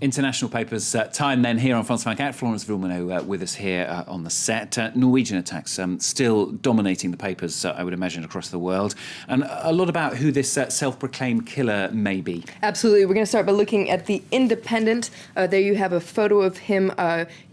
International papers time then here on France 24. Florence Villeneuve with us here on the set. Norwegian attacks still dominating the papers, I would imagine, across the world. And a lot about who this self-proclaimed killer may be. Absolutely. We're going to start by looking at The Independent. There you have a photo of him.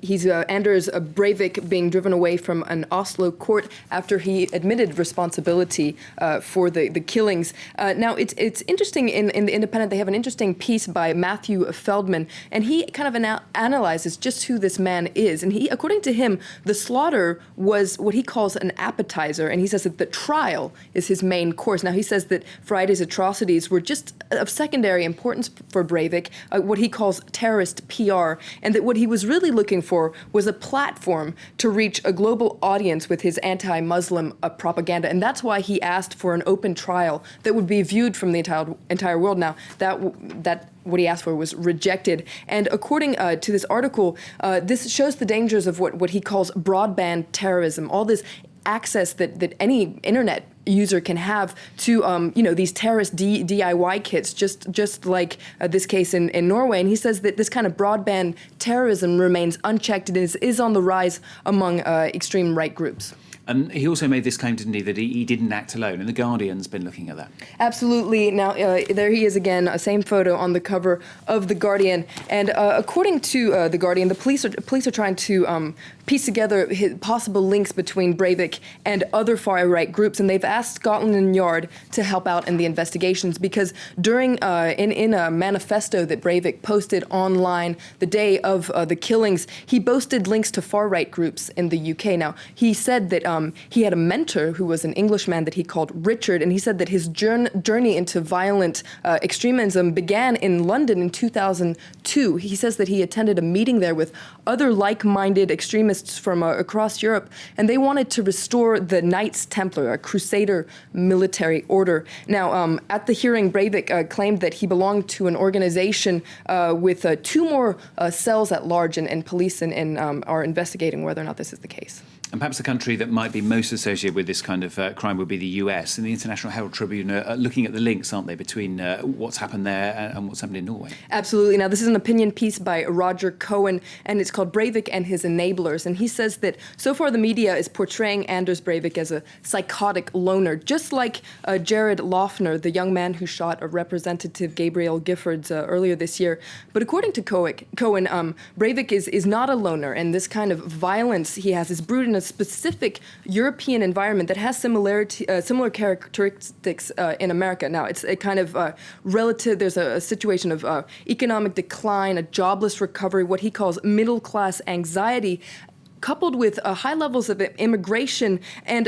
He's Anders Breivik being driven away from an Oslo court after he admitted responsibility for the killings. Now, it's interesting in The Independent. They have an interesting piece by Matthew Feldman, and he kind of analyzes just who this man is. And he, according to him, the slaughter was what he calls an appetizer, and he says that the trial is his main course. Now, he says that Friday's atrocities were just of secondary importance for Breivik, what he calls terrorist PR, and that what he was really looking for was a platform to reach a global audience with his anti-Muslim propaganda. And that's why he asked for an open trial that would be viewed from the entire world. Now, that what he asked for was rejected. And according to this article, this shows the dangers of what he calls broadband terrorism, all this access that any internet user can have to these terrorist DIY kits, just like this case in Norway. And he says that this kind of broadband terrorism remains unchecked and is on the rise among extreme right groups. And he also made this claim, didn't he, that he didn't act alone, and The Guardian's been looking at that. Absolutely. Now, there he is again, same photo on the cover of The Guardian. And according to The Guardian, the police are trying to piece together possible links between Breivik and other far-right groups, and they've asked Scotland Yard to help out in the investigations because during in a manifesto that Breivik posted online the day of the killings, he boasted links to far-right groups in the UK. Now, he said that he had a mentor who was an Englishman that he called Richard, and he said that his journey into violent extremism began in London in 2002. He says that he attended a meeting there with other like-minded extremists from across Europe, and they wanted to restore the Knights Templar, a crusader military order. Now, at the hearing, Breivik claimed that he belonged to an organization with 2 more cells at large, and police are investigating whether or not this is the case. And perhaps the country that might be most associated with this kind of crime would be the US. And the International Herald Tribune are looking at the links, aren't they, between what's happened there and what's happened in Norway? Absolutely. Now, this is an opinion piece by Roger Cohen, and it's called Breivik and His Enablers. And he says that so far the media is portraying Anders Breivik as a psychotic loner, just like Jared Loughner, the young man who shot a Representative Gabriel Giffords earlier this year. But according to Cohen, Breivik is not a loner, and this kind of violence he has is brewed in a specific European environment that has similar characteristics in America. Now, it's a kind of relative, there's a situation of economic decline, a jobless recovery, what he calls middle-class anxiety, coupled with high levels of immigration, and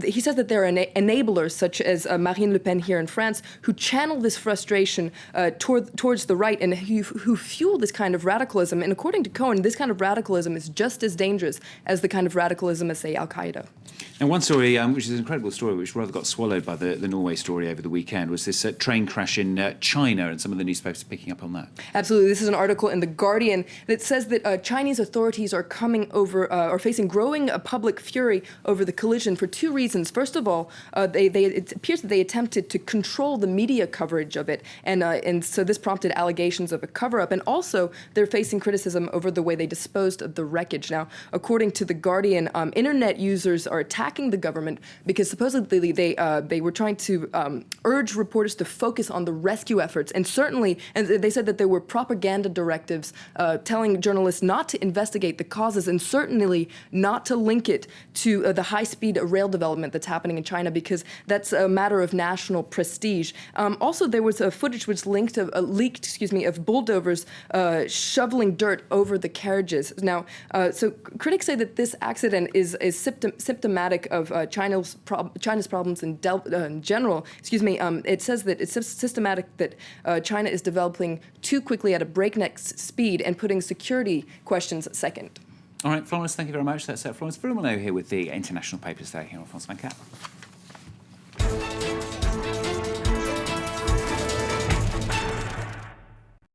he says that there are enablers such as Marine Le Pen here in France who channel this frustration towards the right and who fuel this kind of radicalism. And according to Cohen, this kind of radicalism is just as dangerous as the kind of radicalism as, say, Al-Qaeda. And one story, which is an incredible story, which rather got swallowed by the Norway story over the weekend, was this train crash in China, and some of the newspapers picking up on that. Absolutely. This is an article in The Guardian that says that Chinese authorities are facing growing public fury over the collision for 2 reasons. First of all, it appears that they attempted to control the media coverage of it, and so this prompted allegations of a cover-up. And also, they're facing criticism over the way they disposed of the wreckage. Now, according to The Guardian, internet users are attacking the government because supposedly they were trying to urge reporters to focus on the rescue efforts, and they said that there were propaganda directives telling journalists not to investigate the causes and certainly not to link it to the high-speed rail development that's happening in China, because that's a matter of national prestige. Also, there was a footage which leaked of bulldozers shoveling dirt over the carriages. Now, so critics say that this accident is symptomatic of China's problems in general. It says that it's systematic that China is developing too quickly at a breakneck speed and putting security questions second. All right, Florence, thank you very much. That's Florence Villeneuve here with the International Papers there here on France 24.